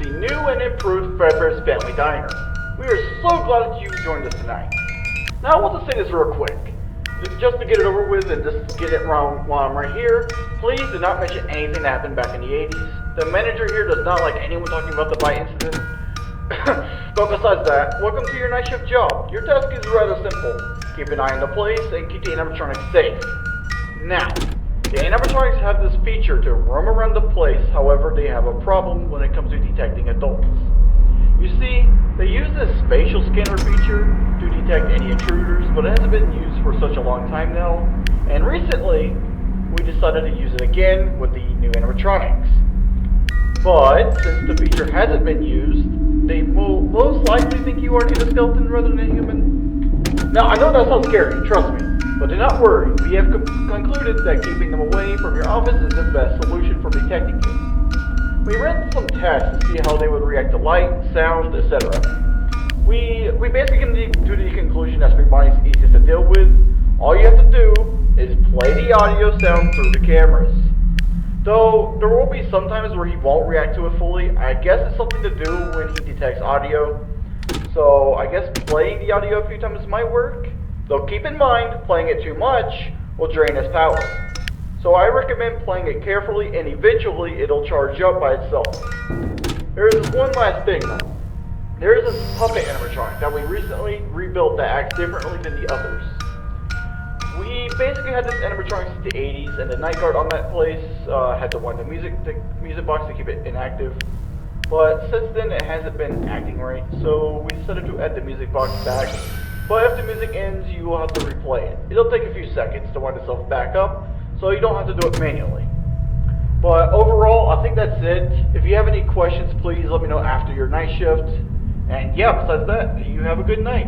the new and improved Fredbear's Family Diner. We are so glad that you joined us tonight. Now I want to say this real quick. Just to get it over with and just get it wrong while I'm right here, please do not mention anything that happened back in the 80s. The manager here does not like anyone talking about the bite incident. But besides that, welcome to your night shift job. Your task is rather simple. Keep an eye on the place and keep the animatronics safe. Now, the animatronics have this feature to roam around the place, however they have a problem when it comes to detecting adults. You see, they use this spatial scanner feature to detect any intruders, but it hasn't been used for such a long time now, and recently, we decided to use it again with the new animatronics. But, since the feature hasn't been used, they will most likely think you are an endoskeleton rather than a human. Now, I know that sounds scary, trust me, but do not worry, we have concluded that keeping them away from your office is the best solution for detecting you. We ran some tests to see how they would react to light, sound, etc. We basically came to the conclusion that SpringLock is easiest to deal with. All you have to do is play the audio sound through the cameras. Though there will be some times where he won't react to it fully, I guess it's something to do when he detects audio. So I guess playing the audio a few times might work. Though keep in mind, playing it too much will drain his power. So I recommend playing it carefully and eventually it'll charge up by itself. There is one last thing though. There is a puppet animatronic that we recently rebuilt that acts differently than the others. We basically had this animatronic since the 80s and the night guard on that place had to wind the music box to keep it inactive. But since then it hasn't been acting right, so we decided to add the music box back. But if the music ends, you will have to replay it. It'll take a few seconds to wind itself back up, so you don't have to do it manually. But overall, I think that's it. If you have any questions, please let me know after your night shift. And yeah, besides that, you have a good night.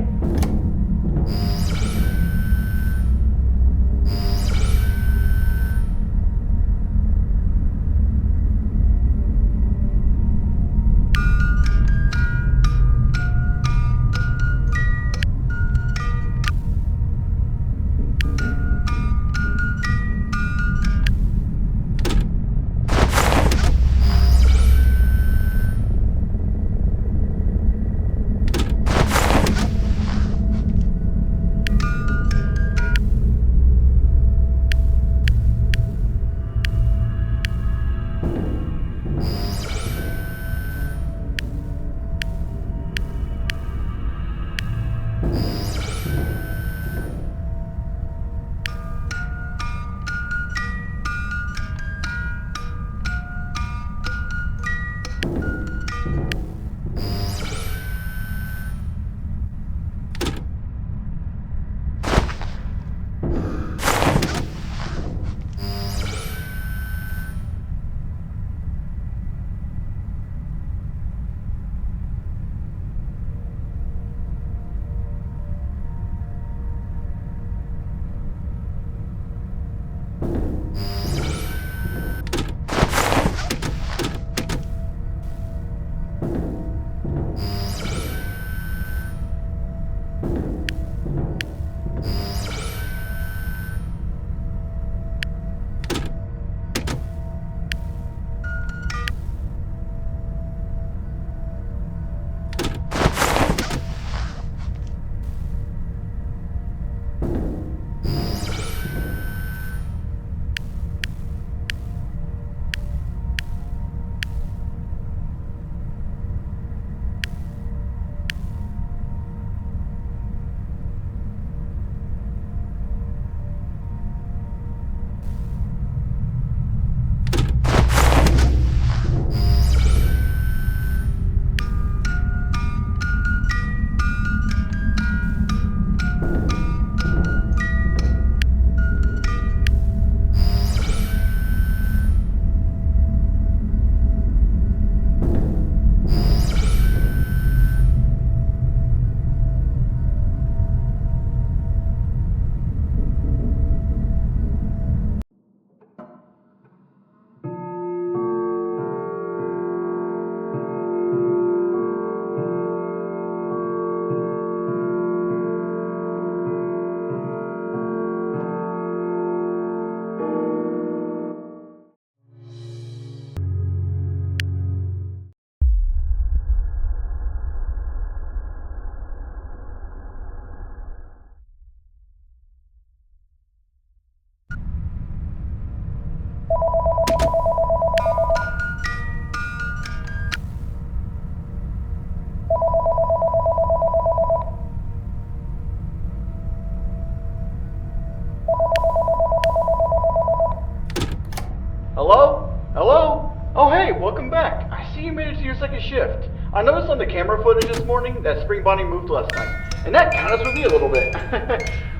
you made it to your second shift. I noticed on the camera footage this morning that Spring Bonnie moved last night, and that kind of threw me a little bit.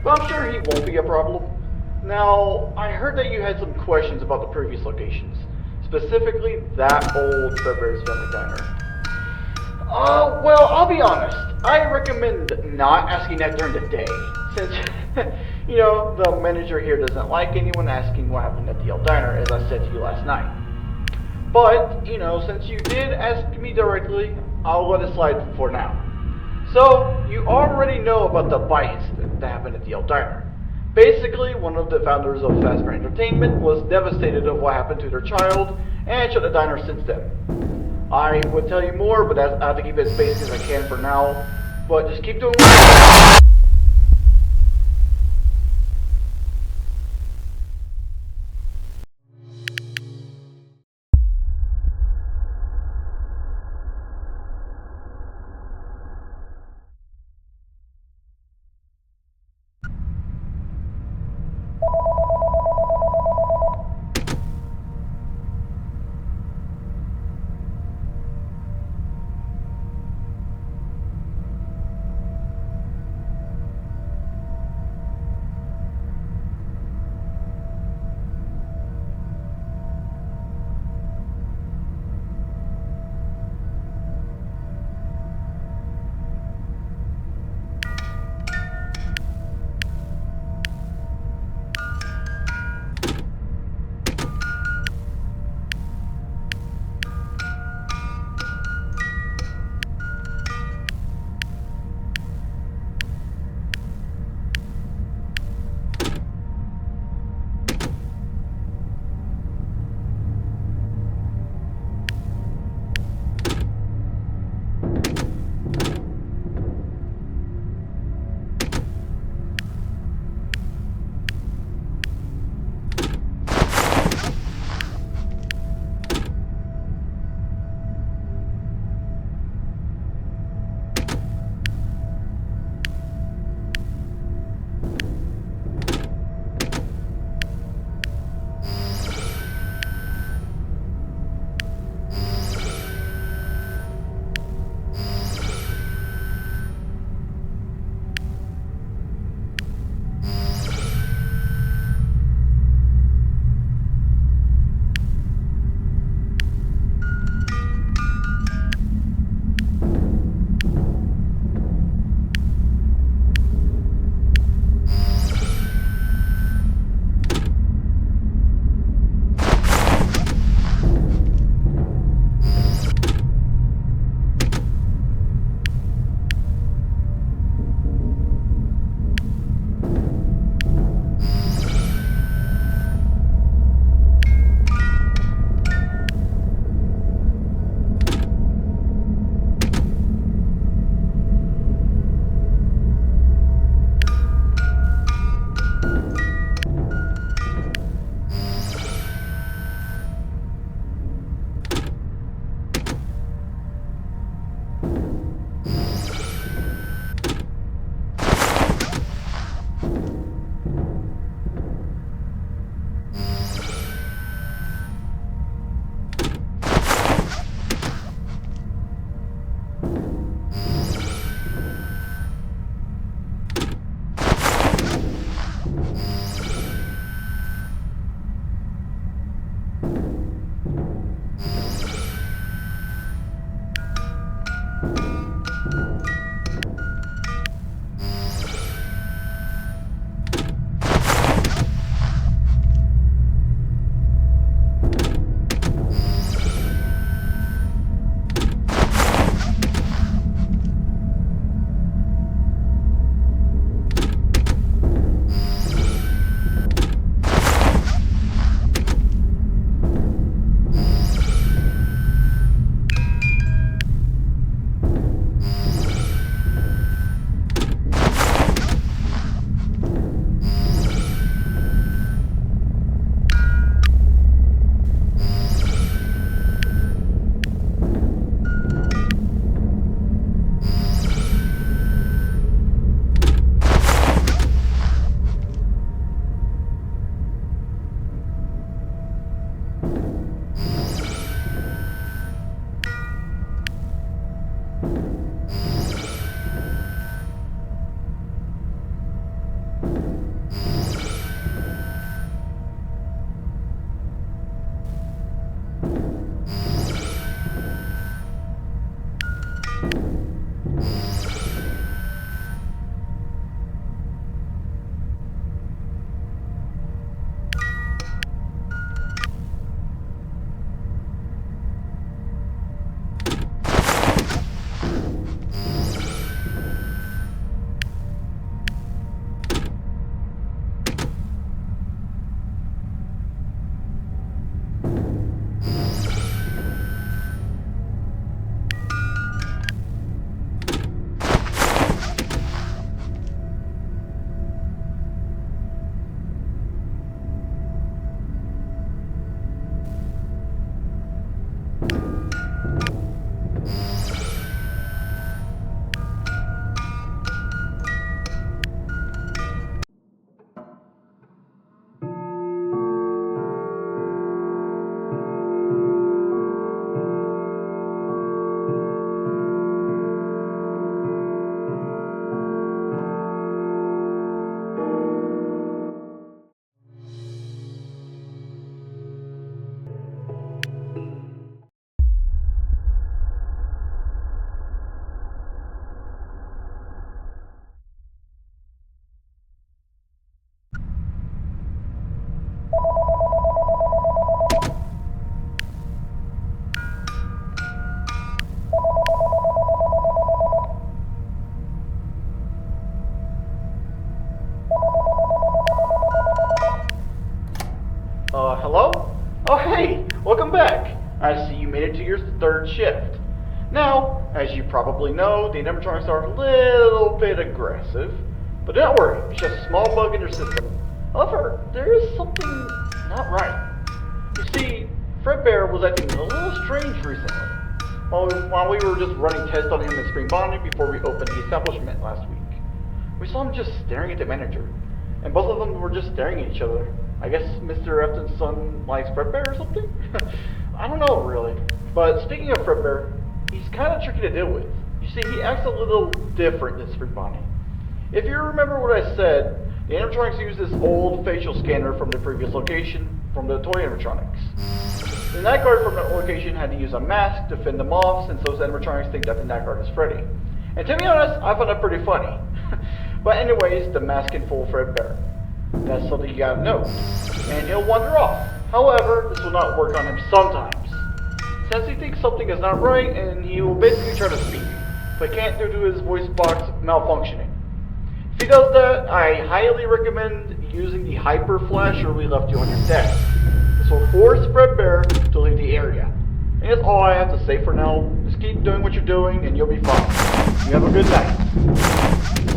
But I'm sure he won't be a problem. Now, I heard that you had some questions about the previous locations, specifically that old Fredbear's Family Diner. Well, I'll be honest. I recommend not asking that during the day, since, the manager here doesn't like anyone asking what happened at the old diner, as I said to you last night. But, since you did ask me directly, I'll let it slide for now. So, you already know about the bite incident that happened at the old diner. Basically, one of the founders of Fazbear Entertainment was devastated of what happened to their child, and shut the diner since then. I would tell you more, but I have to keep it as basic as I can for now. But just keep doing what Hello? Oh, hey, welcome back. I see you made it to your third shift. Now, as you probably know, the animatronics are a little bit aggressive. But don't worry, it's just a small bug in your system. However, there is something not right. You see, Fredbear was acting a little strange recently. While we were just running tests on him in Spring Bonding before we opened the establishment last week. We saw him just staring at the manager. And both of them were just staring at each other. I guess Mr. Efton's son likes Fredbear or something? I don't know, really. But speaking of Fredbear, he's kind of tricky to deal with. You see, he acts a little different than Spring Bonnie. If you remember what I said, the animatronics used this old facial scanner from the previous location, from the toy animatronics. The night guard from that location had to use a mask to fend them off, since those animatronics think that the night guard is Freddy. And to be honest, I found that pretty funny. But anyways, the mask can fool Fredbear. That's something you gotta know. And he'll wander off. However, this will not work on him sometimes. Since he thinks something is not right, and he will basically try to speak, but can't due to his voice box malfunctioning. If he does that, I highly recommend using the hyper flasher we left you on your desk. This will force Fredbear to leave the area. And that's all I have to say for now. Just keep doing what you're doing and you'll be fine. You have a good night.